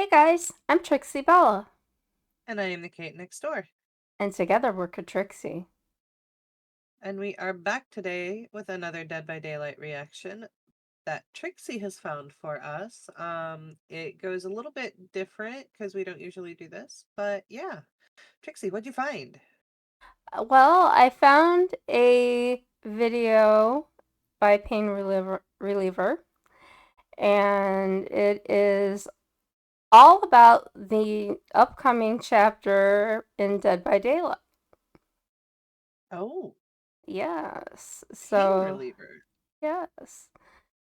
Hey guys, I'm Trixiebella, And I am the Kate next door. and together we're Ka Trixie. And we are back today with another Dead by Daylight reaction that Trixie has found for us. It goes a little bit different because we don't usually do this, but yeah. Trixie, what'd you find? Well, I found a video by Reliever, and it is all about the upcoming chapter in Dead by Daylight. Oh, Yes, pain so, reliever. yes,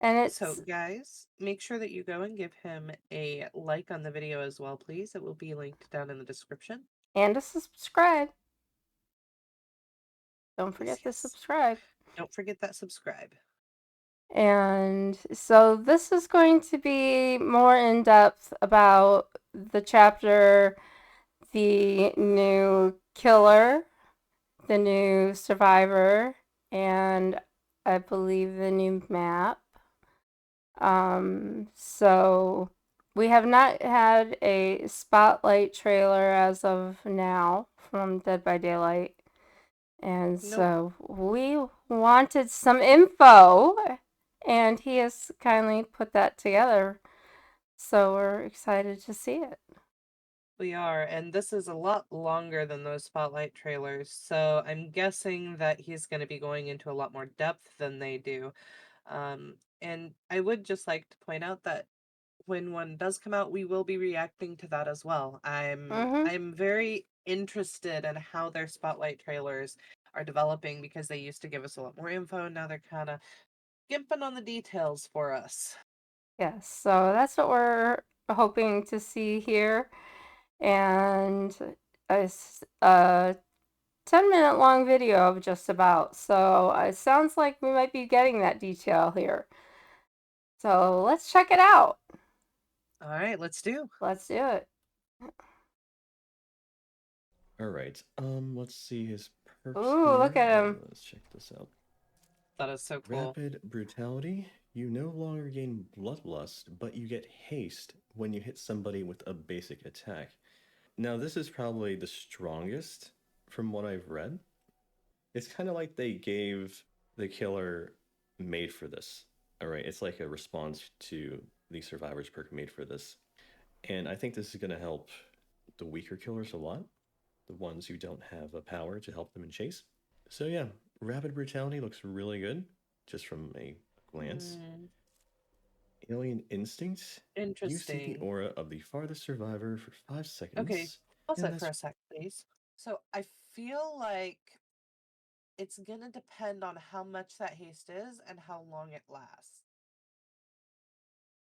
and So, it's, guys, make sure that you go and give him a like on the video as well, please. It will be linked down in the description. and to subscribe. Don't Yes, forget to yes. subscribe. Don't forget that subscribe. And so this is going to be more in depth about the chapter, the new killer, the new survivor, and I believe the new map. So we have not had a spotlight trailer as of now from Dead by Daylight. And Nope. so we wanted some info, and he has kindly put that together. So we're excited to see it. We are, and this is a lot longer than those Spotlight trailers, so I'm guessing that he's going to be going into a lot more depth than they do. And I would just like to point out that when one does come out, we will be reacting to that as well. Mm-hmm. I'm very interested in how their Spotlight trailers are developing because they used to give us a lot more info, and now they're kind of gimping on the details for us. Yes, so that's what we're hoping to see here. And a 10-minute long video of just about. So it sounds like we might be getting that detail here. So let's check it out. All right, let's do. Let's do it. All right. Let's see his perks Ooh, look here. at him. Let's check this out. That is so cool. Rapid brutality. You no longer gain bloodlust, but you get haste when you hit somebody with a basic attack. Now, this is probably the strongest from what I've read. It's kind of like they gave the killer made for this. All right, it's like a response to the survivor's perk made for this. And I think this is going to help the weaker killers a lot, the ones who don't have a power to help them in chase. So yeah, rapid brutality looks really good just from a glance. Hmm, Alien instinct. You see the interesting. aura of the farthest survivor for five Okay, seconds, pause and it for that's a sec, please. So I feel like it's gonna depend on how much that haste is and how long it lasts.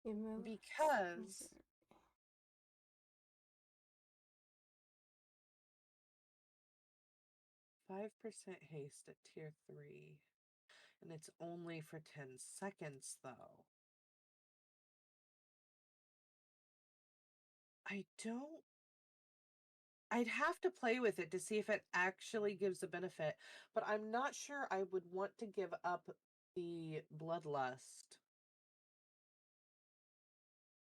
You move. Because 5% haste at tier 3, and it's only for 10 seconds though. I don't. I'd have to play with it to see if it actually gives a benefit, but I'm not sure I would want to give up the bloodlust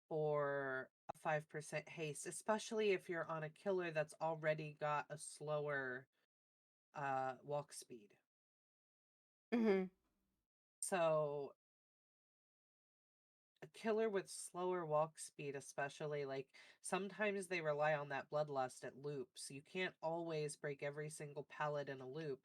for a 5% haste, especially if you're on a killer that's already got a slower walk speed. Mm-hmm. So a killer with slower walk speed, especially, like, sometimes they rely on that bloodlust at loops. You can't always break every single pallet in a loop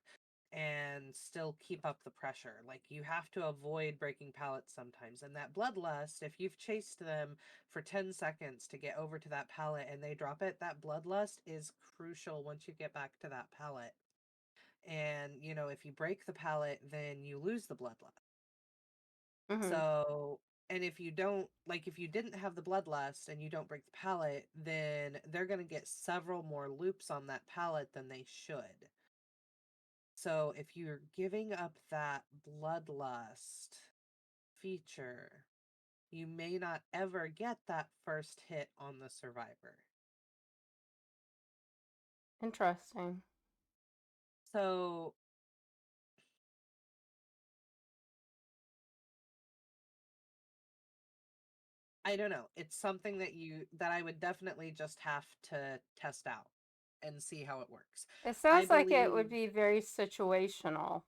and still keep up the pressure. Like, you have to avoid breaking pallets sometimes. And that bloodlust, if you've chased them for 10 seconds to get over to that pallet and they drop it, that bloodlust is crucial once you get back to that pallet. And, if you break the pallet, then you lose the bloodlust. Mm-hmm. So, and if you don't, like, if you didn't have the bloodlust and you don't break the pallet, then they're going to get several more loops on that pallet than they should. So, if you're giving up that bloodlust feature, you may not ever get that first hit on the survivor. Interesting. So, I don't know. It's something that I would definitely just have to test out and see how it works. It I sounds like it believe would be very situational.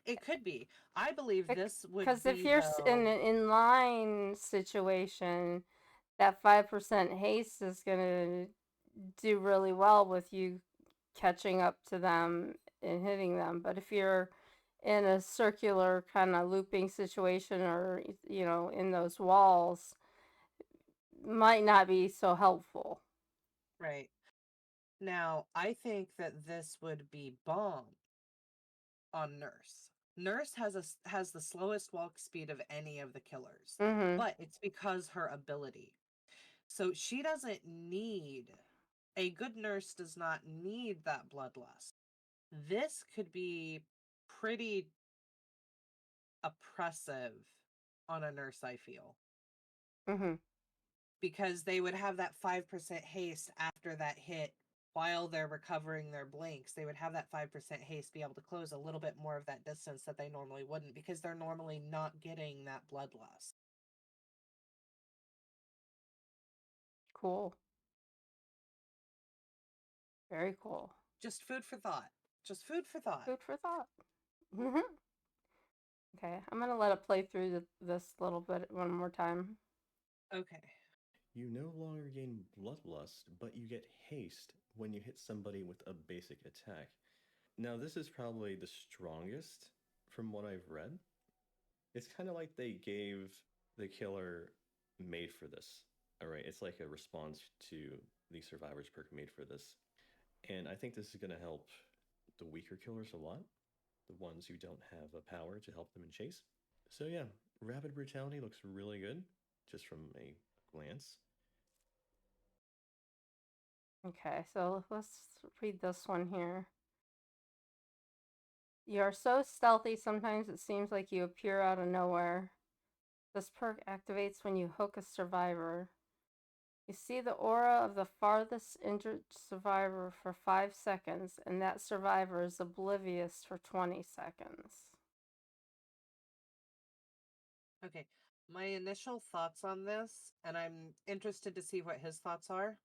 it could be. I believe this would Because if be you're in though. an inline situation, that 5% haste is going to do really well with you catching up to them and hitting them. But if you're in a circular kind of looping situation or, in those walls, might not be so helpful. Right. Now, I think that this would be bomb on Nurse. Nurse has the slowest walk speed of any of the killers, Mm-hmm. but it's because her ability. So she doesn't need a good nurse does not need that bloodlust. This could be pretty oppressive on a nurse, I feel, Mm-hmm. because they would have that 5% haste after that hit while they're recovering their blinks. They would have that 5% haste be able to close a little bit more of that distance that they normally wouldn't because they're normally not getting that bloodlust. Cool. Very cool. Just food for thought. Just food for thought. Food for thought. Mm-hmm. Okay, I'm gonna let it play through this little bit one more time. Okay. You no longer gain bloodlust, but you get haste when you hit somebody with a basic attack. Now, this is probably the strongest from what I've read. It's kind of like they gave the killer made for this. All right, it's like a response to the survivors perk made for this. And I think this is going to help the weaker killers a lot, the ones who don't have a power to help them in chase. So, yeah, Rapid Brutality looks really good just from a glance. Okay, so let's read this one here. You are so stealthy, sometimes it seems like you appear out of nowhere. This perk activates when you hook a survivor. You see the aura of the farthest injured survivor for 5 seconds, and that survivor is oblivious for 20 seconds. Okay. My initial thoughts on this, and I'm interested to see what his thoughts are.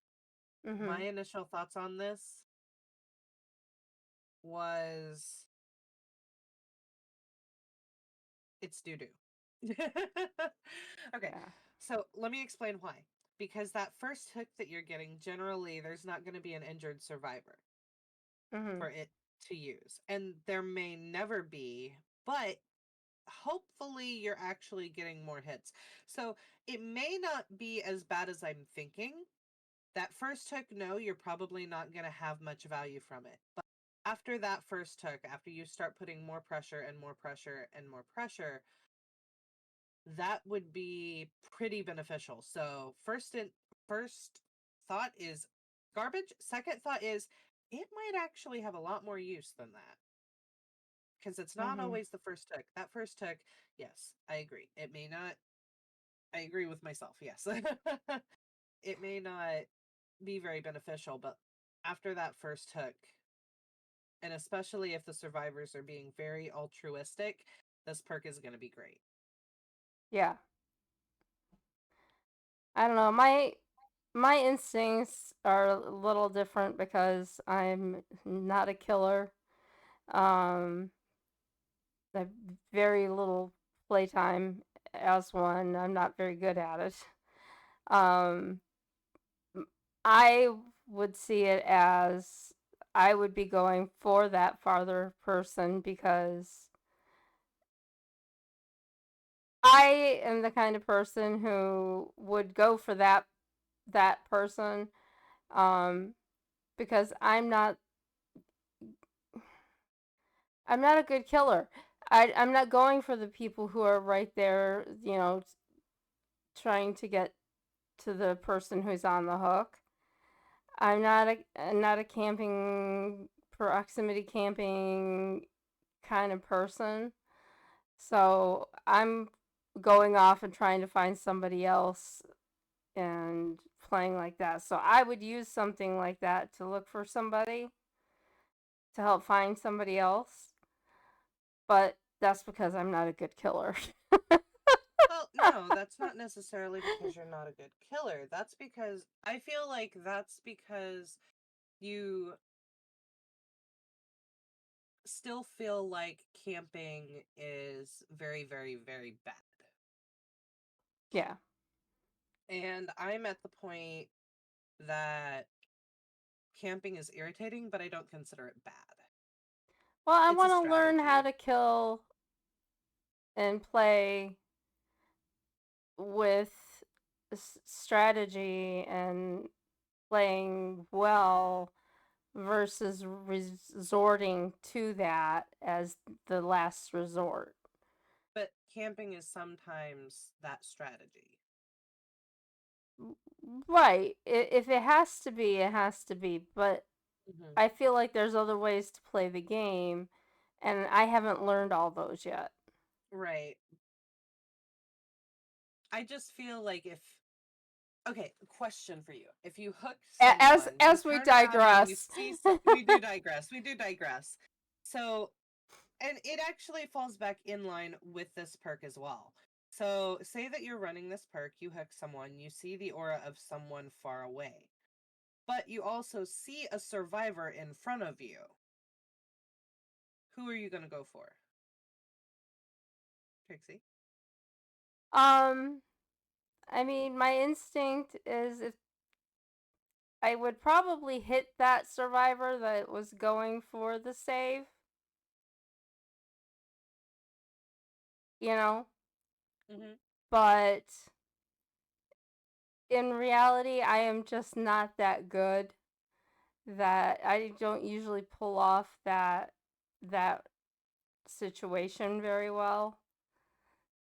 Mm-hmm. My initial thoughts on this was it's doo doo. Okay, Yeah. so let me explain why. Because that first hook that you're getting, generally, there's not going to be an injured survivor Mm-hmm. for it to use. And there may never be, but hopefully you're actually getting more hits. So it may not be as bad as I'm thinking. That first hook, no, you're probably not going to have much value from it. But after that first hook, after you start putting more pressure and more pressure and more pressure, that would be pretty beneficial. So first thought is garbage. Second thought is it might actually have a lot more use than that. Because it's not Mm-hmm. always the first hook. That first hook, yes, I agree. It may not I agree with myself, yes. It may not be very beneficial, but after that first hook, and especially if the survivors are being very altruistic, this perk is going to be great. Yeah. I don't know. My instincts are a little different because I'm not a killer. Um, I have very little playtime as one. I'm not very good at it. Um, I would see it as I would be going for that farther person because I am the kind of person who would go for that person um, because I'm not a good killer. I'm not going for the people who are right there, trying to get to the person who's on the hook. I'm not a camping proximity camping kind of person. So I'm going off and trying to find somebody else and playing like that. So I would use something like that to look for somebody to help find somebody else. But that's because I'm not a good killer. Well, no, that's not necessarily because you're not a good killer. That's because I feel like that's because you still feel like camping is very, very, very bad. Yeah. And I'm at the point that camping is irritating, but I don't consider it bad. Well, I It's a want to learn how strategy. to kill and play with strategy and playing well versus resorting to that as the last resort. But camping is sometimes that strategy. Right. If it has to be, it has to be. But Hmm. I feel like there's other ways to play the game, and I haven't learned all those yet. Right. I just feel like if okay, question for you. If you hook As someone, you as we turn around and you digress. see we do digress. We do digress. So, and it actually falls back in line with this perk as well. So, say that you're running this perk, you hook someone, you see the aura of someone far away, but you also see a survivor in front of you. Who are you going to go for? Trixie? um, I mean, my instinct is if I would probably hit that survivor that was going for the save, you know, Mm-hmm. but in reality, I am just not that good. That I don't usually pull off that situation very well.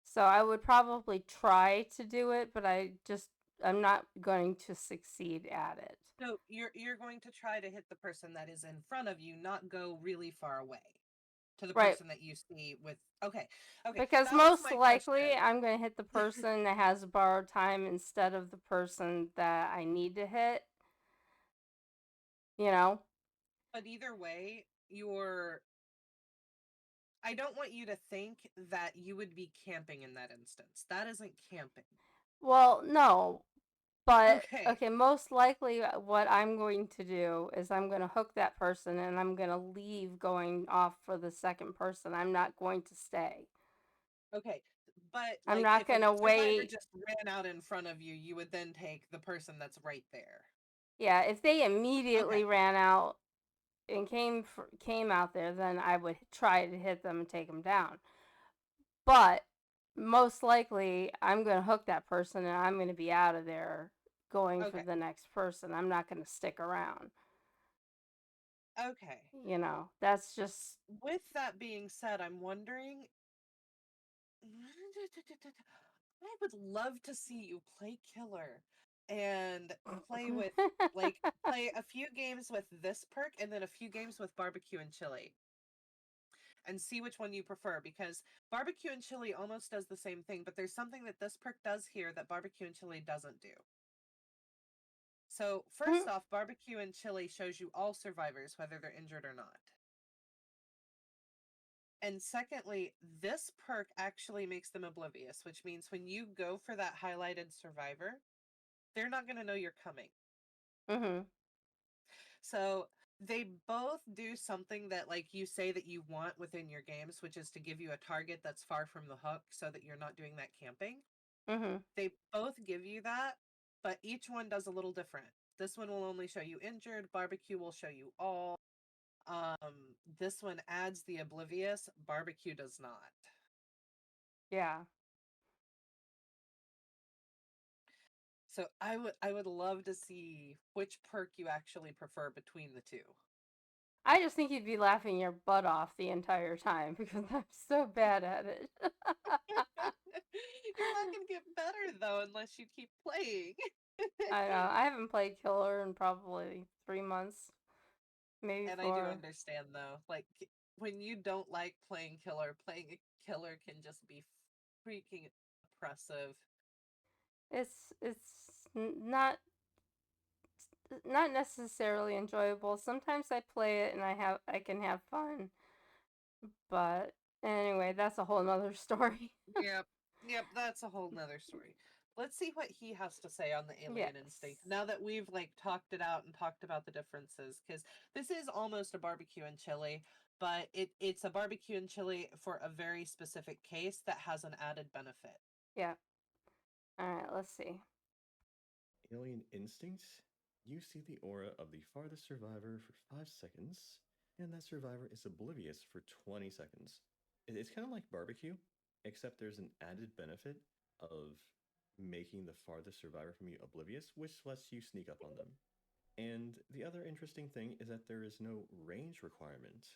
So I would probably try to do it, but I'm not going to succeed at it. So you're going to try to hit the person that is in front of you, not go really far away to the Right. person that you see with. Okay, okay, Because that was most my likely question. I'm going to hit the person that has borrowed time instead of the person that I need to hit, you know? But either way, you're. I don't want you to think that you would be camping in that instance. That isn't camping. Well, no. But Okay, okay, most likely what I'm going to do is I'm going to hook that person and I'm going to leave going off for the second person. I'm not going to stay. okay. But I'm like, not if a going to survivor wait. just ran out in front of you, you would then take the person that's right there. Yeah, if they immediately Okay, ran out and came out there, then I would try to hit them and take them down. But most likely, I'm going to hook that person and I'm going to be out of there going for okay, the next person. I'm not going to stick around. okay. That's just. With that being said, I'm wondering. I would love to see you play killer and play with like play a few games with this perk and then a few games with barbecue and chili and see which one you prefer because barbecue and chili almost does the same thing, but there's something that this perk does here that barbecue and chili doesn't do. So, first off, barbecue and chili shows you all survivors, whether they're injured or not. And secondly, this perk actually makes them oblivious, which means when you go for that highlighted survivor, they're not going to know you're coming. Mhm. So they both do something that like you say that you want within your games, which is to give you a target that's far from the hook so that you're not doing that camping. Mhm. They both give you that, but each one does a little different. This one will only show you injured, barbecue will show you all. This one adds the oblivious, barbecue does not. Yeah. So I would love to see which perk you actually prefer between the two. I just think you'd be laughing your butt off the entire time because I'm so bad at it. You're not going to get better though unless you keep playing. I know. I haven't played Killer in probably 3 months, maybe And I do 4. understand though, like when you don't like playing a killer can just be freaking oppressive. It's not necessarily enjoyable. Sometimes I play it and I can have fun, but anyway, that's a whole nother story. Yep. Yep, that's a whole nother story. Let's see what he has to say on the alien Yes. instinct now that we've like talked it out and talked about the differences, because this is almost a barbecue and chili, but it's a barbecue and chili for a very specific case that has an added benefit. Yeah. All right, let's see. Alien instinct. You see the aura of the farthest survivor for 5 seconds, and that survivor is oblivious for 20 seconds. It's kind of like barbecue, except there's an added benefit of making the farthest survivor from you oblivious, which lets you sneak up on them. And the other interesting thing is that there is no range requirement,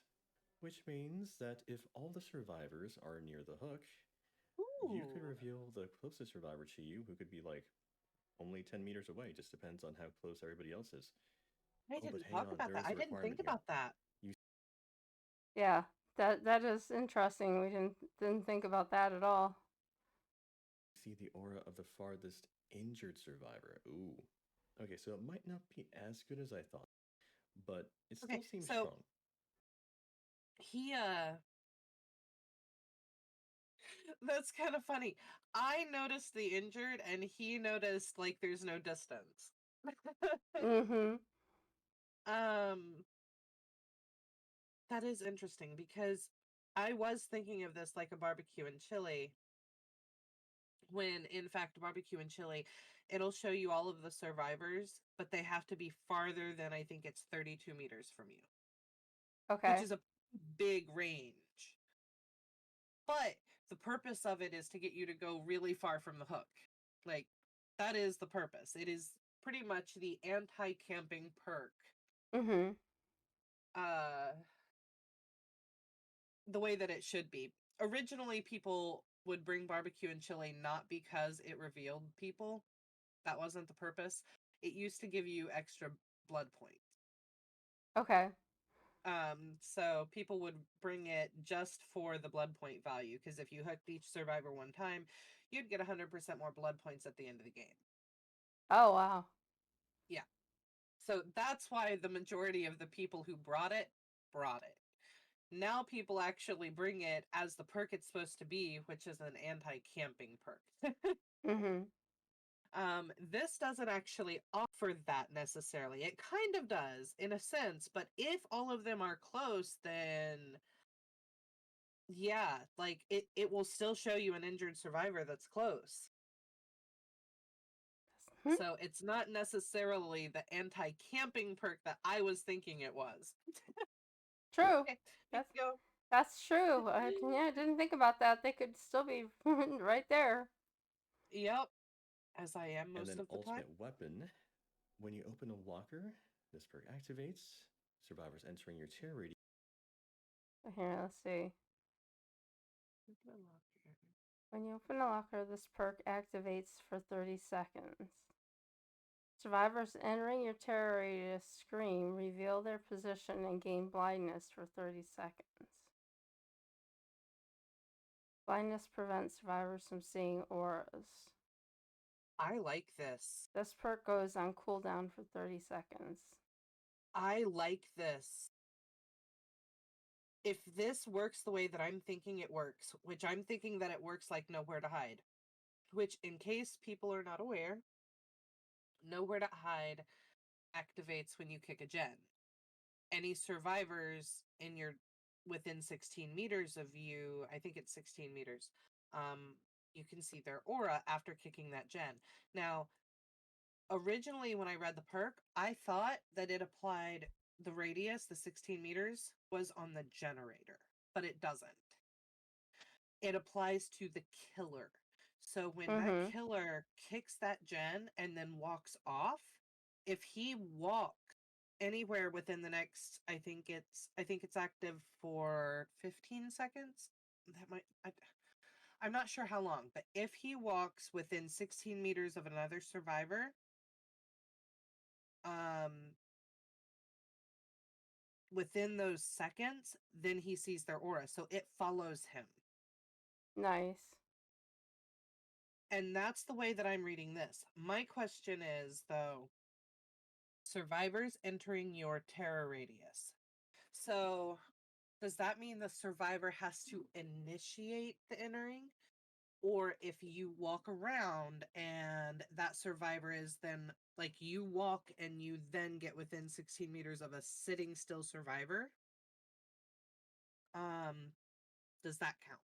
which means that if all the survivors are near the hook, you could Ooh, reveal the closest survivor to you, who could be like only 10 meters away, just depends on how close everybody else is. I Oh, but didn't hang talk on, about there that. is I a didn't think requirement here. about that. You Yeah, that is interesting. We didn't think about that at all. see the aura of the farthest injured survivor. Ooh. Okay, so it might not be as good as I thought, but it Okay, still seems so strong. he that's kind of funny. I noticed the injured and he noticed like there's no distance. Mm-hmm. um that is interesting because I was thinking of this like a barbecue and chili, when in fact barbecue and chili, it'll show you all of the survivors, but they have to be farther than, I think it's 32 meters from you, which Okay. is a big range. But the purpose of it is to get you to go really far from the hook. Like, that is the purpose. It is pretty much the anti-camping perk. Mm-hmm. Uh the way that it should be. Originally people would bring barbecue and chili not because it revealed people. That wasn't the purpose. It used to give you extra blood points. Okay. So people would bring it just for the blood point value, because if you hooked each survivor one time, you'd get 100% more blood points at the end of the game. Oh wow. Yeah. So that's why the majority of the people who brought it. Now people actually bring it as the perk it's supposed to be, which is an anti-camping perk. Mm-hmm. This doesn't actually offer that necessarily. It kind of does in a sense, but if all of them are close, then yeah, like it will still show you an injured survivor that's close. Hmm. So it's not necessarily the anti-camping perk that I was thinking it was. True. Okay, we That's can go. that's true. Yeah, I didn't think about that. They could still be right there. Yep, as I am And most then of the time. ultimate weapon. When you open a locker, this perk activates. Survivors entering your tear radius. Here, let's see. When you open a locker, this perk activates for 30 seconds. Survivors entering your terror radius scream, reveal their position, and gain blindness for 30 seconds. Blindness prevents survivors from seeing auras. I like this. This perk goes on cooldown for 30 seconds. I like this. If this works the way that I'm thinking it works, which I'm thinking that it works like Nowhere to Hide, which, in case people are not aware, Nowhere to Hide activates when you kick a gen. Any survivors in your within 16 meters of you, I think it's 16 meters, you can see their aura after kicking that gen. Now, originally when I read the perk, I thought that it applied the radius, the 16 meters, was on the generator, but it doesn't. It applies to the killer. So when that Mm-hmm. killer kicks that gen and then walks off, if he walks anywhere within the next, I think it's active for 15 seconds. That might I'm not sure how long, but if he walks within 16 meters of another survivor, um within those seconds, then he sees their aura. So it follows him. Nice. And that's the way that I'm reading this. My question is, though, survivors entering your terror radius. So, does that mean the survivor has to initiate the entering? or if you walk around and that survivor is then like you walk and you then get within 16 meters of a sitting still survivor, does that count?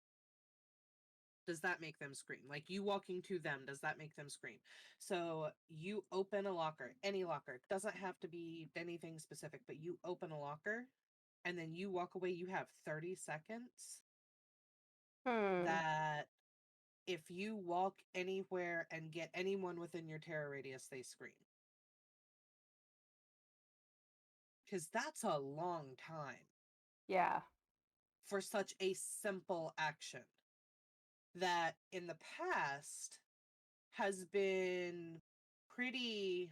Does that make them scream? Like you walking to them, does that make them scream? So you open a locker, any locker, it doesn't have to be anything specific, but you open a locker and then you walk away, you have 30 seconds Hmm. that if you walk anywhere and get anyone within your terror radius, they scream. Because that's a long time Yeah. for such a simple action that in the past has been pretty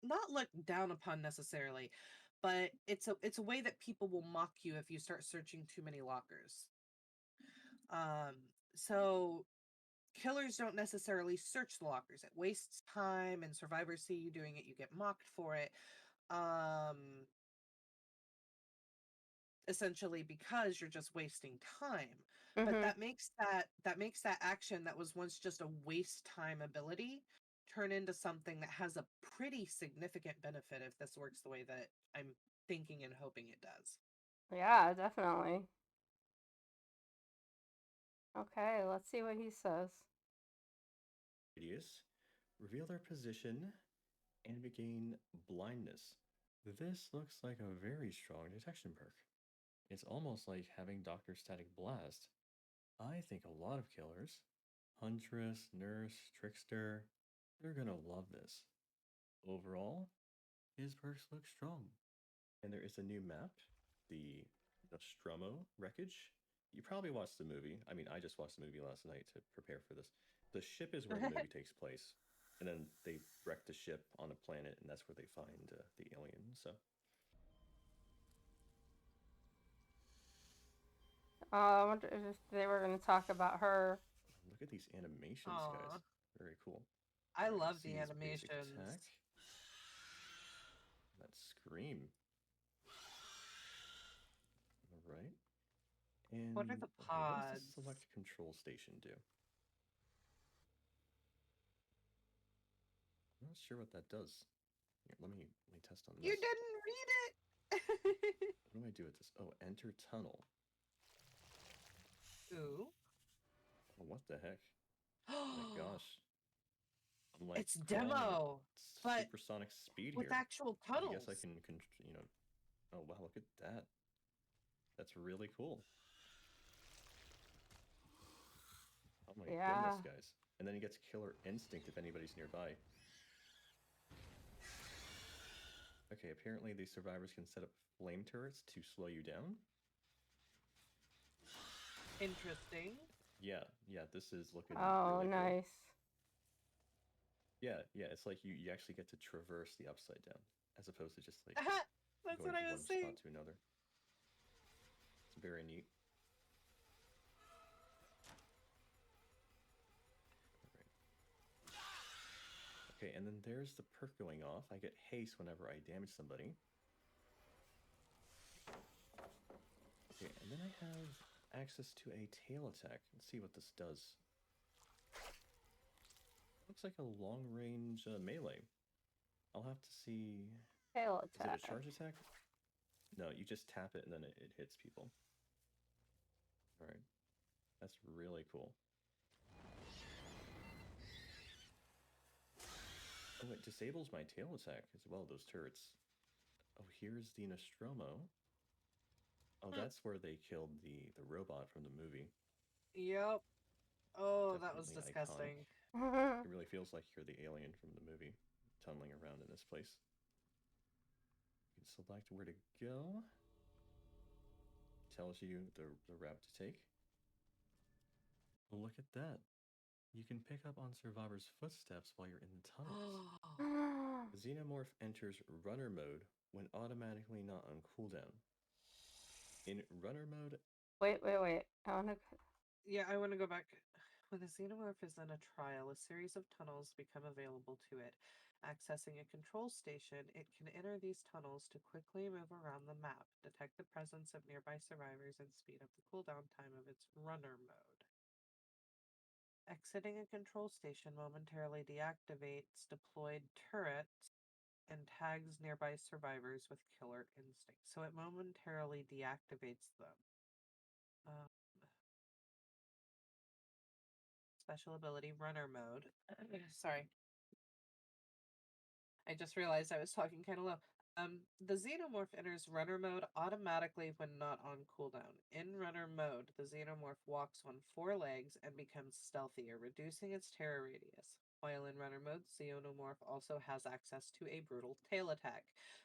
not looked down upon necessarily, but it's a way that people will mock you if you start searching too many lockers. Um so killers don't necessarily search the lockers. It wastes time and survivors see you doing it, you get mocked for it. Um Essentially because you're just wasting time. But Mhm. that makes that action that was once just a waste time ability turn into something that has a pretty significant benefit if this works the way that I'm thinking and hoping it does. Yeah, definitely. Okay, let's see what he says. Radius, reveal their position, and regain blindness. This looks like a very strong detection perk. It's almost like having Dr. Static Blast. I think a lot of killers, Huntress, Nurse, Trickster, they're gonna love this. Overall, his perks look strong. And there is a new map, the Nostromo Wreckage. You probably watched the movie. I mean, I just watched the movie last night to prepare for this. The ship is where the movie takes place. And then they wreck the ship on a planet, and that's where they find the alien. So I wonder if they were going to talk about her. look at these animations, guys. Aw, Very cool. I All right, love see the his basic attack. animations. That scream. All right. What are And the what does the pods? select control station do? I'm not sure what that does. Here, let me test on You this. didn't read it. What do I do with this? Oh, enter tunnel. Ooh. Oh, what the heck? My gosh. I'm like It's crawling at demo, but supersonic speed with here. actual I guess I tunnels. can. Oh wow, look at that. That's really cool. Oh my Yeah. goodness, guys. And then he gets killer instinct if anybody's nearby. Okay, apparently these survivors can set up flame turrets to slow you down. Interesting. Yeah, this is looking Oh, really cool. nice. Yeah, it's like you actually get to traverse the upside down as opposed to just like That's going what I from was one saying. spot to another. It's very neat. All right. Okay, and then there's the perk going off. I get haste whenever I damage somebody. Okay, and then I have access to a tail attack. Let's see what this does. Looks like a long range melee. I'll have to see. Tail Is it a attack. charge attack? No, you just tap it and then it hits people. All right, that's really cool. Oh, it disables my tail attack as well, those turrets. Oh, here's the Nostromo. Oh, Hmm. that's where they killed the robot from the movie. Yep. Oh, that was Definitely iconic. disgusting. It really feels like you're the alien from the movie, tunneling around in this place. You can select where to go. Tells you the route to take. Well, look at that. You can pick up on survivors' footsteps while you're in the tunnels. The Xenomorph enters runner mode when automatically not on cooldown. In runner mode, Wait. I want to. Yeah, I want to go back. When the xenomorph is in a trial, a series of tunnels become available to it. Accessing a control station, it can enter these tunnels to quickly move around the map, detect the presence of nearby survivors, and speed up the cooldown time of its runner mode. Exiting a control station momentarily deactivates deployed turrets and tags nearby survivors with killer instinct. So it momentarily deactivates them. Um, special ability runner mode. Sorry. I just realized I was talking kind of low. The Xenomorph enters runner mode automatically when not on cooldown. In runner mode, the Xenomorph walks on 4 legs and becomes stealthier, reducing its terror radius. While in runner mode, Xenomorph also has access to a brutal tail attack.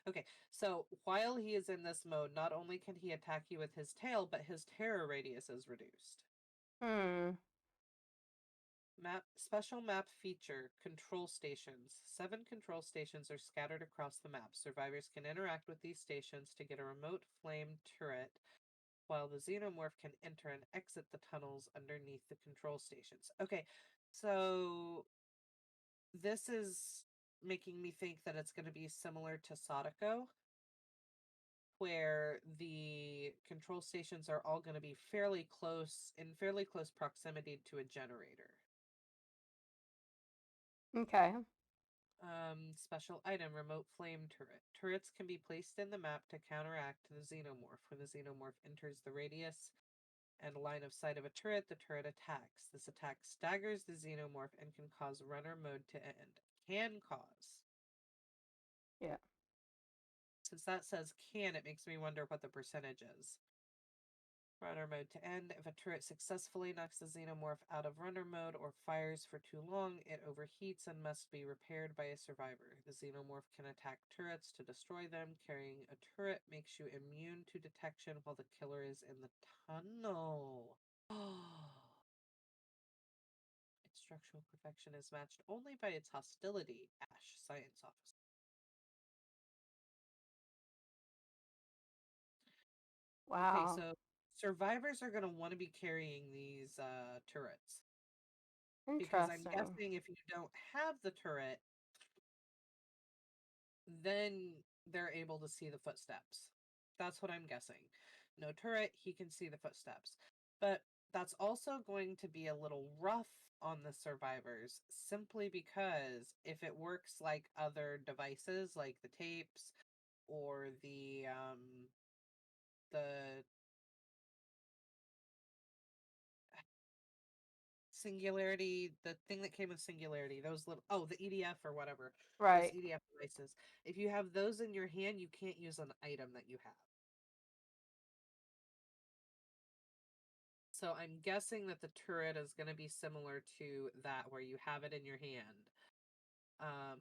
Okay, so while he is in this mode, not only can he attack you with his tail, but his terror radius is reduced. Special map feature, control stations. 7 control stations are scattered across the map. Survivors can interact with these stations to get a remote flame turret, while the Xenomorph can enter and exit the tunnels underneath the control stations. Okay, so this is making me think that it's going to be similar to Sadako, where the control stations are all going to be fairly close proximity to a generator. Okay. Special item, remote flame turret. Turrets can be placed in the map to counteract the Xenomorph. When the Xenomorph enters the radius and line of sight of a turret, the turret attacks. This attack staggers the Xenomorph and can cause runner mode to end. Can cause. Yeah. Since that says can, it makes me wonder what the percentage is. Runner mode to end. If a turret successfully knocks the Xenomorph out of runner mode or fires for too long, it overheats and must be repaired by a survivor. The Xenomorph can attack turrets to destroy them. Carrying a turret makes you immune to detection while the killer is in the tunnel. Its structural perfection is matched only by its hostility. Ash, Science Officer. Okay, Wow. so survivors are going to want to be carrying these turrets. Because I'm Interesting. guessing if you don't have the turret, then they're able to see the footsteps. That's what I'm guessing. No turret, he can see the footsteps. But that's also going to be a little rough on the survivors, simply because if it works like other devices, like the tapes or the Singularity, the thing that came with Singularity, those little, oh, the EDF or whatever, those Right. EDF devices. If you have those in your hand, you can't use an item that you have. So I'm guessing that the turret is going to be similar to that, where you have it in your hand, um,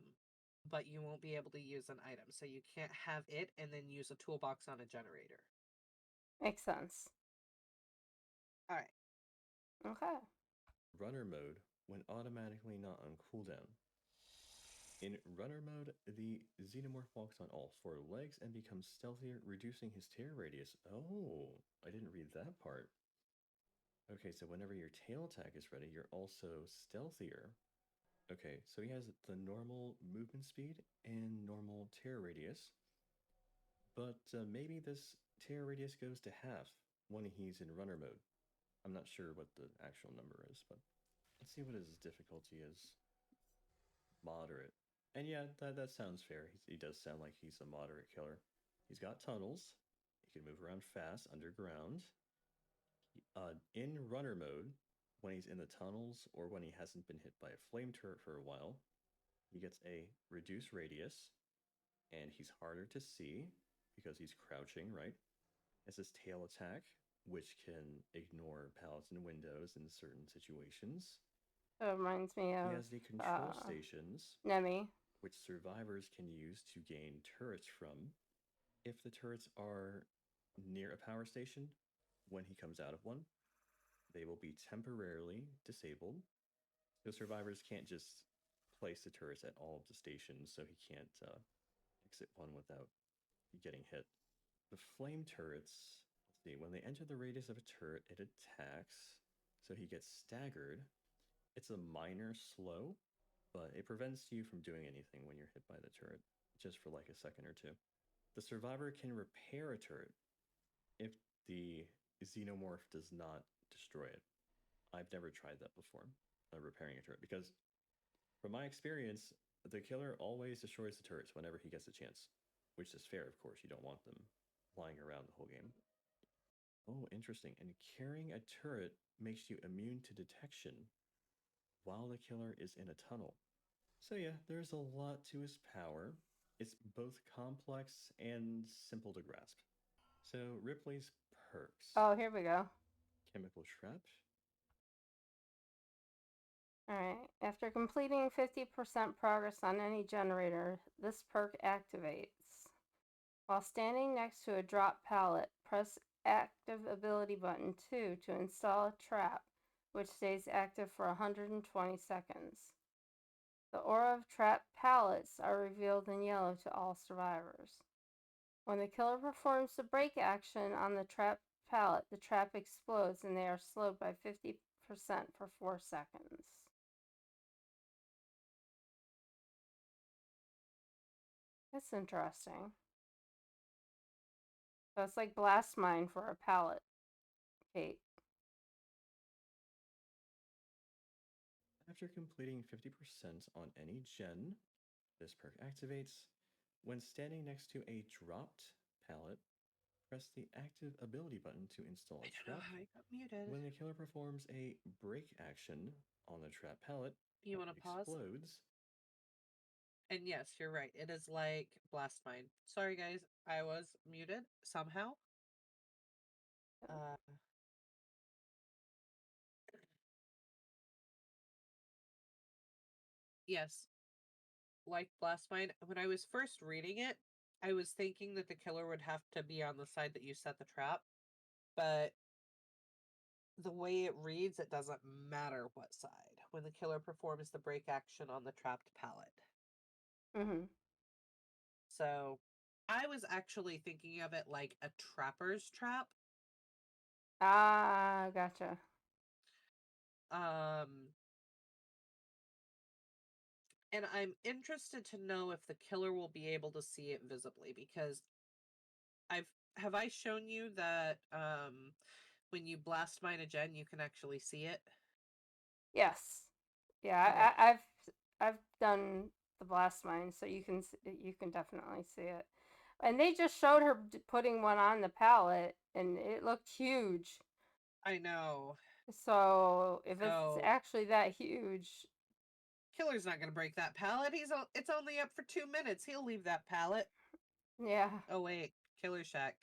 but you won't be able to use an item. So you can't have it and then use a toolbox on a generator. Makes sense. All right. Okay. Runner mode when automatically not on cooldown. In runner mode, the Xenomorph walks on all 4 legs and becomes stealthier, reducing his terror radius. Oh, I didn't read that part. Okay, so whenever your tail attack is ready, you're also stealthier. Okay, so he has the normal movement speed and normal terror radius, but maybe this terror radius goes to half when he's in runner mode. I'm not sure what the actual number is, but let's see what his difficulty is. Moderate. And yeah, that sounds fair. He does sound like he's a moderate killer. He's got tunnels. He can move around fast underground. In runner mode, when he's in the tunnels or when he hasn't been hit by a flame turret for a while, he gets a reduced radius, and he's harder to see because he's crouching, right? Has his tail attack, which can ignore pallets and windows in certain situations. It reminds me He of has the control stations, Nemi. which survivors can use to gain turrets from. If the turrets are near a power station, when he comes out of one, they will be temporarily disabled. So survivors can't just place the turrets at all of the stations, so he can't exit one without getting hit. The flame turrets, let's see, when they enter the radius of a turret, it attacks, so he gets staggered. It's a minor slow, but it prevents you from doing anything when you're hit by the turret, just for like a second or two. The survivor can repair a turret if the xenomorph does not destroy it. I've never tried that before, repairing a turret, because from my experience, the killer always destroys the turrets whenever he gets a chance, which is fair, of course. You don't want them flying around the whole game. Oh, interesting. And carrying a turret makes you immune to detection while the killer is in a tunnel. So, yeah, there's a lot to his power. It's both complex and simple to grasp. So, Ripley's perks: Oh, here we go. chemical trap. Alright, after completing 50% progress on any generator, this perk activates. While standing next to a drop pallet, press active ability button 2 to install a trap, which stays active for 120 seconds. The aura of trapped pallets are revealed in yellow to all survivors. When the killer performs the break action on the trapped pallet, the trap explodes and they are slowed by 50% for 4 seconds. That's interesting. So it's like blast mine for a pallet, Kate. After completing 50% on any gen, this perk activates. When standing next to a dropped pallet, press the active ability button to install I a don't know trap. how I got muted. When the killer performs a break action on the trap pallet, You want it to pause? explodes. And yes, you're right. It is like blast mine. Sorry, guys. I was muted somehow. Uh, yes, like blast mine. When I was first reading it, I was thinking that the killer would have to be on the side that you set the trap, but the way it reads, it doesn't matter what side when the killer performs the break action on the trapped pallet. Mm-hmm. So I was actually thinking of it like a trapper's trap. Ah, gotcha. Um, and I'm interested to know if the killer will be able to see it visibly because have I shown you that when you blast mine a gen you can actually see it? Yes. Yeah, Okay. I've done the blast mine, so you can definitely see it. And they just showed her putting one on the pallet, and it looked huge. I know. So if it's So actually that huge, killer's not gonna break that pallet. It's only up for 2 minutes. He'll leave that pallet. yeah. Oh wait, killer shack.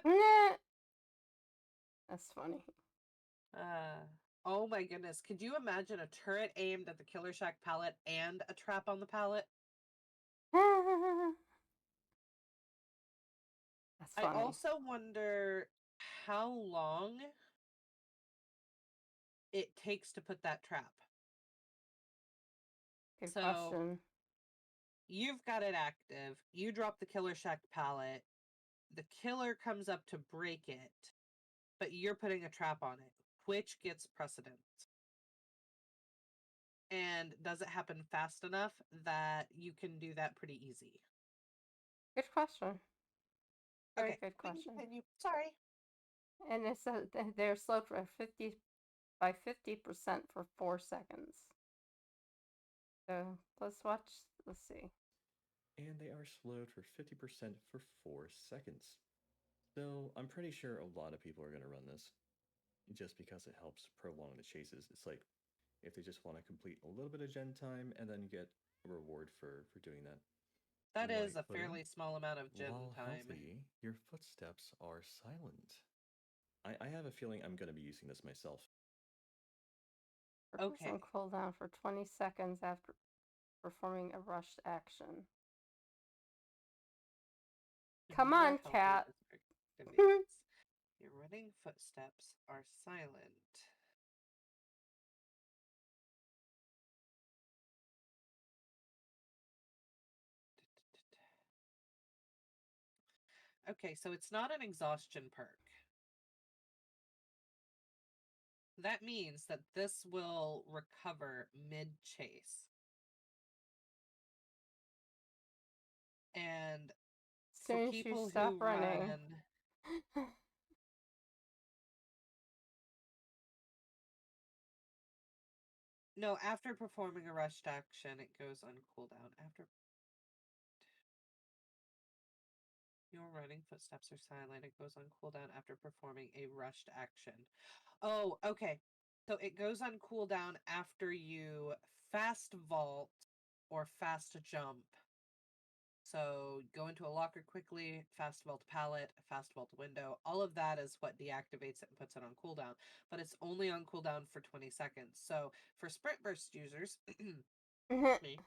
Nah. That's funny. uh oh my goodness. Could you imagine a turret aimed at the killer shack pallet and a trap on the pallet? That's I funny. also wonder how long it takes to put that trap. Good So question. you've got it active. You drop the killer shack pallet. The killer comes up to break it, but you're putting a trap on it. Which gets precedence? And does it happen fast enough that you can do that pretty easy? Good question. Very Okay, good we can question. continue. Sorry. And it's they're slowed for 50% for 4 seconds. So let's watch. Let's see. And they are slowed for 50% for 4 seconds. So I'm pretty sure a lot of people are going to run this just because it helps prolong the chases. It's like if they just want to complete a little bit of gen time and then get a reward for doing that. That is White a footing. fairly small amount of gen While time. healthy, your footsteps are silent. I have a feeling I'm going to be using this myself. Purpose Okay. on cooldown for 20 seconds after performing a rushed action. When Come you are on, healthy, cat. this activates. Your running footsteps are silent. Okay, so it's not an exhaustion perk. That means that this will recover mid-chase. And As for soon as you people stop who running. run... No, after performing a rushed action, it goes on cooldown. After your running footsteps are silent, it goes on cooldown after performing a rushed action. Oh, okay. So it goes on cooldown after you fast vault or fast jump. So go into a locker quickly, fast vault pallet, fast vault window. All of that is what deactivates it and puts it on cooldown. But it's only on cooldown for 20 seconds. So for sprint burst users, me,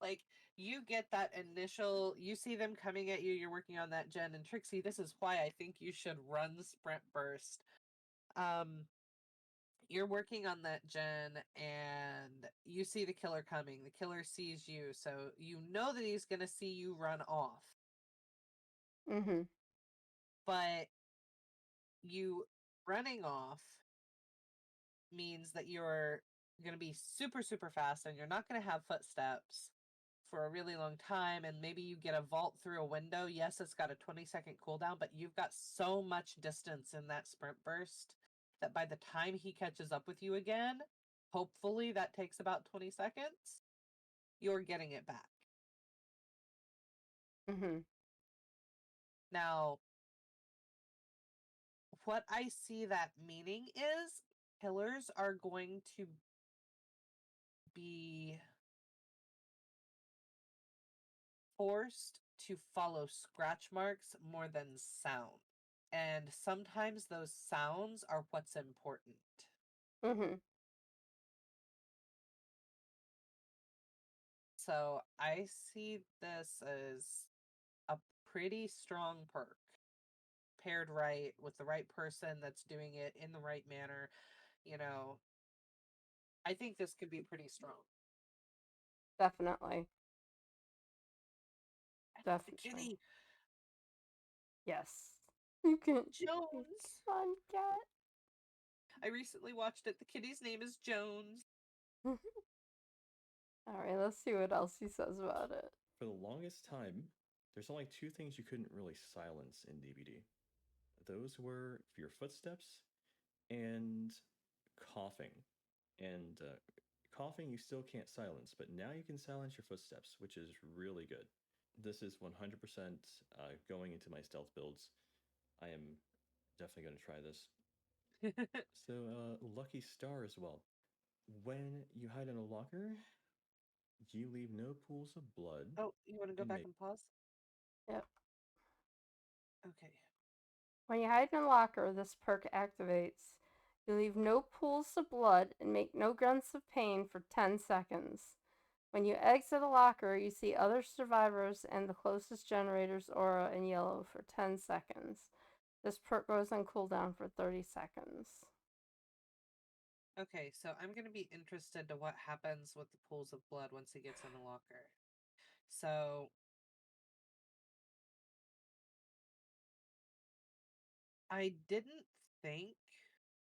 like you get that initial, you see them coming at you, you're working on that gen, and Trixie, this is why I think you should run sprint burst. You're working on that gen and you see the killer coming. The killer sees you, so you know that he's gonna see you run off. Mm-hmm. But you running off means that you're going to be super, super fast and you're not going to have footsteps for a really long time. And maybe you get a vault through a window. Yes, it's got a 20-second cooldown, but you've got so much distance in that sprint burst that by the time he catches up with you again, hopefully that takes about 20 seconds, you're getting it back. Mm-hmm. Now, what I see that meaning is killers are going to be forced to follow scratch marks more than sound. And sometimes those sounds are what's important. Mm-hmm. So I see this as a pretty strong perk paired right with the right person that's doing it in the right manner. You know, I think this could be pretty strong. Definitely. The Definitely. kitty, Yes. You can. Jones. Fun cat. I recently watched it. The kitty's name is Jones. Alright, let's see what else he says about it. For the longest time, there's only two things you couldn't really silence in DBD. Those were your footsteps and coughing. And coughing you still can't silence, but now you can silence your footsteps, which is really good. This is 100% going into my stealth builds. I am definitely going to try this. So, lucky star as well. When you hide in a locker, you leave no pools of blood Oh, you want to go and back make. and pause? Yep. Okay. When you hide in a locker, this perk activates. You leave no pools of blood and make no grunts of pain for 10 seconds. When you exit a locker, you see other survivors and the closest generator's aura in yellow for 10 seconds. This perk goes on cooldown for 30 seconds. Okay, so I'm going to be interested to what happens with the pools of blood once he gets in a locker. So I didn't think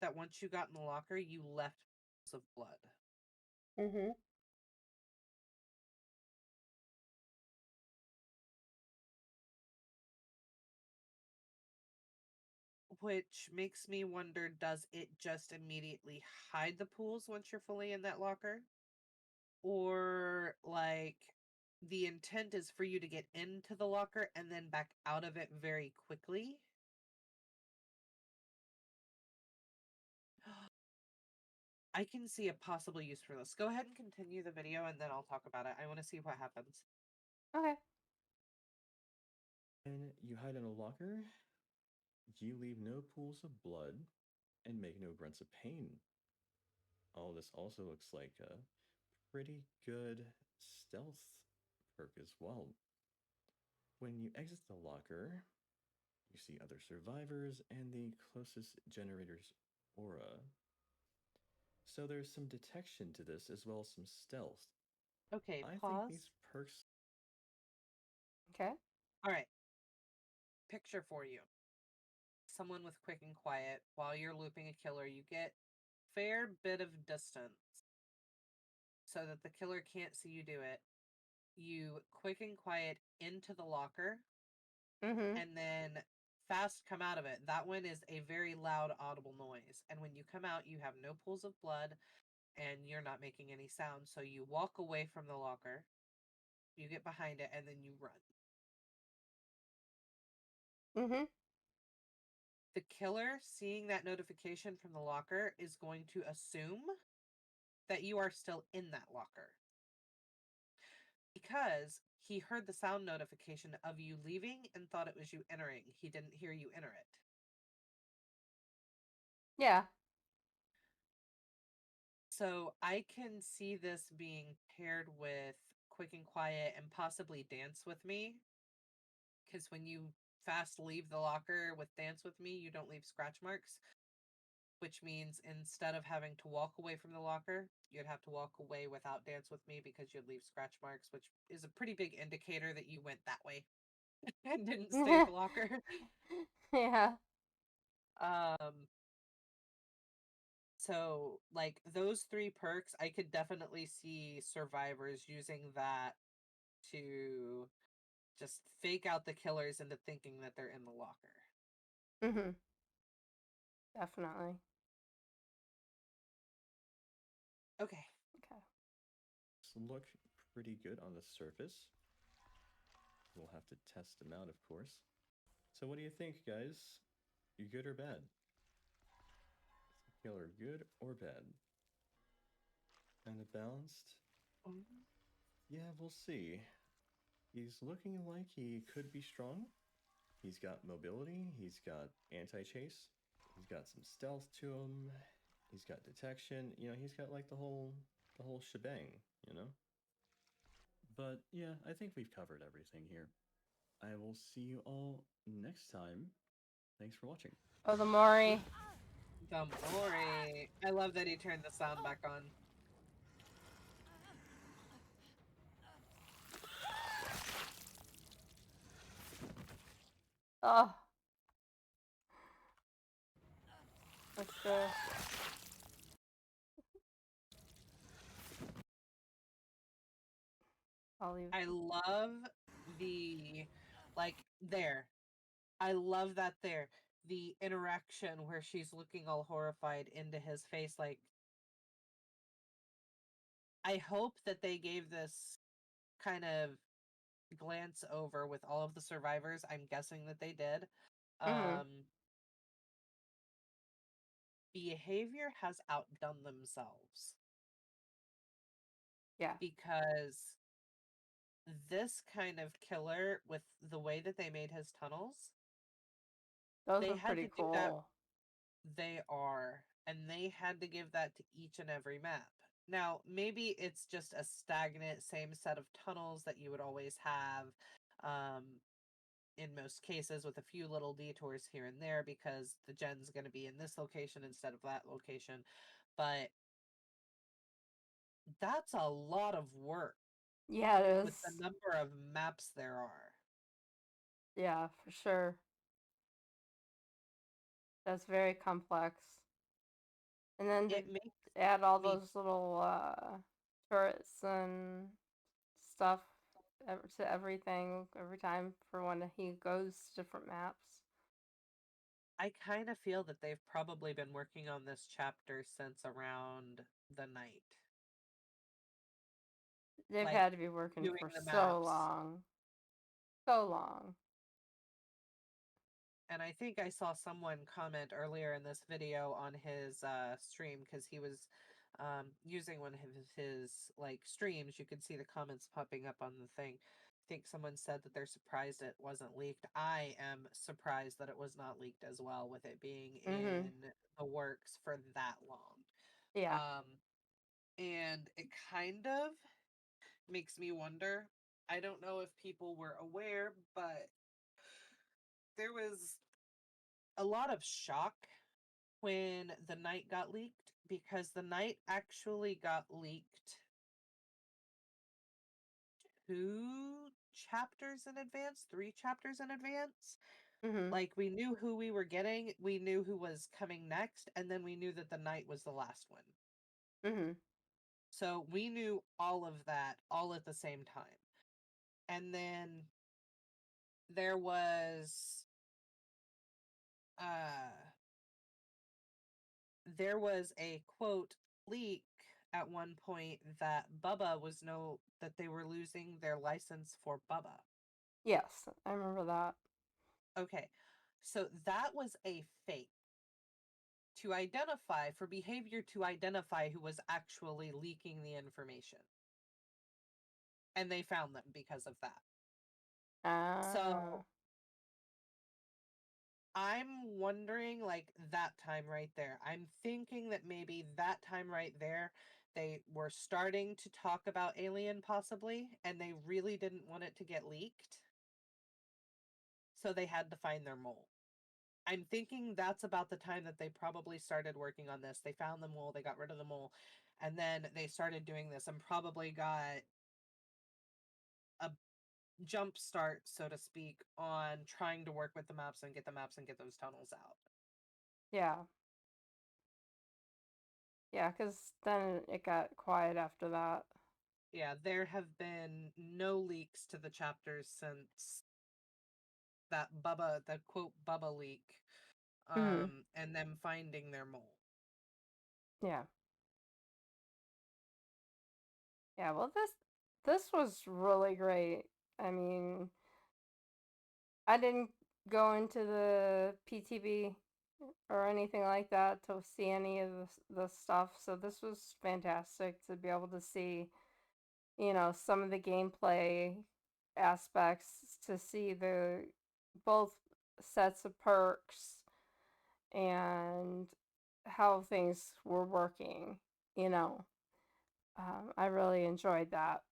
that once you got in the locker, you left pools of blood. Mm-hmm. Which makes me wonder, does it just immediately hide the pools once you're fully in that locker? Or, like, the intent is for you to get into the locker and then back out of it very quickly? I can see a possible use for this. Go ahead and continue the video and then I'll talk about it. I want to see what happens. Okay. When you hide in a locker, you leave no pools of blood and make no grunts of pain. All this also looks like a pretty good stealth perk as well. When you exit the locker, you see other survivors and the closest generator's aura. So there's some detection to this as well as some stealth. Okay, I think pause. these perks. Okay. All right. Picture for you. someone with quick and quiet while you're looping a killer, you get fair bit of distance so that the killer can't see you do it. You quick and quiet into the locker Mm-hmm. and then fast come out of it. That one is a very loud, audible noise. And when you come out, you have no pools of blood and you're not making any sound. So you walk away from the locker, you get behind it, and then you run. Mm-hmm. The killer, seeing that notification from the locker, is going to assume that you are still in that locker because he heard the sound notification of you leaving and thought it was you entering. He didn't hear you enter it. Yeah. So I can see this being paired with Quick and Quiet and possibly Dance with Me. Because when you fast leave the locker with Dance with Me, you don't leave scratch marks. Which means instead of having to walk away from the locker, you'd have to walk away without Dance with Me because you'd leave scratch marks, which is a pretty big indicator that you went that way and didn't stay at the locker. Yeah. Um, so like those three perks, I could definitely see survivors using that to just fake out the killers into thinking that they're in the locker. Mm-hmm. Definitely. Okay. Okay. Look pretty good on the surface. We'll have to test them out, of course. So, what do you think, guys? You good or bad? Is the killer good or bad? Kind of balanced? Yeah, we'll see. He's looking like he could be strong. He's got mobility, he's got anti-chase, he's got some stealth to him, he's got detection, he's got like the whole shebang, you know? But yeah, I think we've covered everything here. I will see you all next time. Thanks for watching. Oh, the Mori. Gamori. I love that he turned the sound back on. Oh. That's good. I'll leave. I love the, like, there. I love that there. The interaction where she's looking all horrified into his face. Like, I hope that they gave this kind of glance over with all of the survivors. I'm guessing that they did. Mm-hmm. Behavior has outdone themselves Yeah. because this kind of killer, with the way that they made his tunnels, Those they were had pretty to do that. cool. They are, and they had to give that to each and every map. Now, maybe it's just a stagnant same set of tunnels that you would always have, um, in most cases, with a few little detours here and there because the gen's going to be in this location instead of that location. But that's a lot of work Yeah, it with is. the number of maps there are. Yeah, for sure. That's very complex. And then to It makes add all me, those little turrets and stuff to everything every time for when he goes to different maps. I kind of feel that they've probably been working on this chapter since around the night. They've Like, had to be working doing for the so maps. long. So long. And I think I saw someone comment earlier in this video on his stream because he was using one of his like streams. You could see the comments popping up on the thing. I think someone said that they're surprised it wasn't leaked. I am surprised that it was not leaked as well, with it being Mm-hmm. in the works for that long. Yeah. And it kind of makes me wonder. I don't know if people were aware, but there was a lot of shock when the night got leaked because the night actually got leaked 2 chapters in advance, 3 chapters in advance. Mhm. Like, we knew who we were getting, we knew who was coming next, and then we knew that the night was the last one. Mhm. So we knew all of that all at the same time. And then there was uh there was a quote leak at one point that that they were losing their license for Bubba. Yes, I remember that. Okay. So that was a fake to identify for behavior to identify who was actually leaking the information. And they found them because of that. Ah. So I'm wondering, like, that time right there. I'm thinking that maybe that time right there, they were starting to talk about Alien possibly, and they really didn't want it to get leaked. So they had to find their mole. I'm thinking that's about the time that they probably started working on this. They found the mole, they got rid of the mole, and then they started doing this and probably got a jump start, so to speak, on trying to work with the maps and get those tunnels out. Yeah. Yeah, because then it got quiet after that. Yeah, there have been no leaks to the chapters since the quote Bubba leak, Mhm. and them finding their mole. Yeah. Yeah, well this was really great. I mean, I didn't go into the PTB or anything like that to see any of the stuff, so this was fantastic to be able to see, some of the gameplay aspects, to see the both sets of perks and how things were working, you know. I really enjoyed that.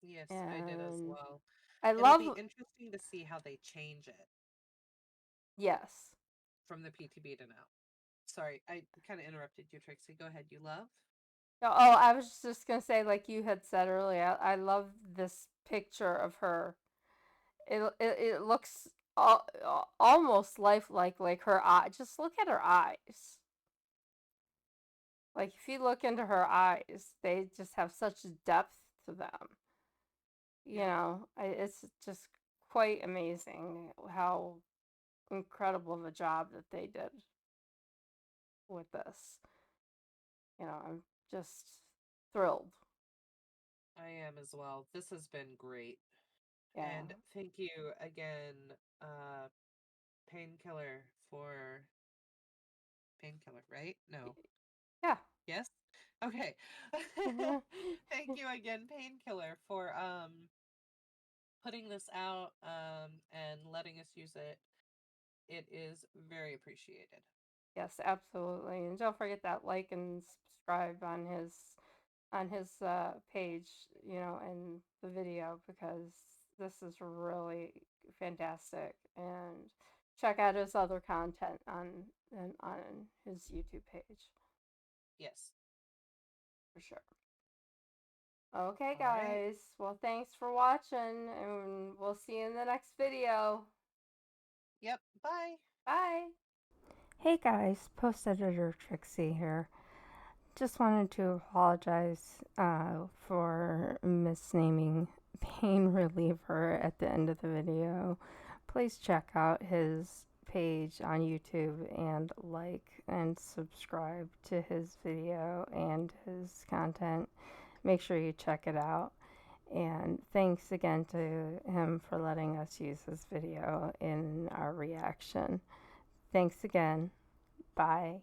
Yes, I did as And well. I It'll be love, interesting to see how they change it yes. from the PTB to now. Sorry, I kind of interrupted you, Trixie. Go ahead. You love? Oh, I was just gonna say, like you had said earlier, I love this picture of her. It looks almost lifelike, like her eye. Just look at her eyes. Like if you look into her eyes, they just have such depth to them. Yep. It's just quite amazing how incredible of a job that they did with this. I'm just thrilled. I am as well. This has been great. Yeah. And thank you again, uh, Painkiller, for Painkiller, right? No. Yeah. Yes? Okay. Thank you again, Painkiller, for putting this out and letting us use it. It is very appreciated. Yes, absolutely. And don't forget that like and subscribe on his page, and the video, because this is really fantastic. And check out his other content on his YouTube page Yes. for sure. Okay, All right. guys. Well, thanks for watching, and we'll see you in the next video. Yep. Bye. Bye. Hey guys, post editor Trixie here. Just wanted to apologize for misnaming Pain Reliever at the end of the video. Please check out his page on YouTube and like and subscribe to his video and his content. Make sure you check it out. And thanks again to him for letting us use his video in our reaction. Thanks again. Bye.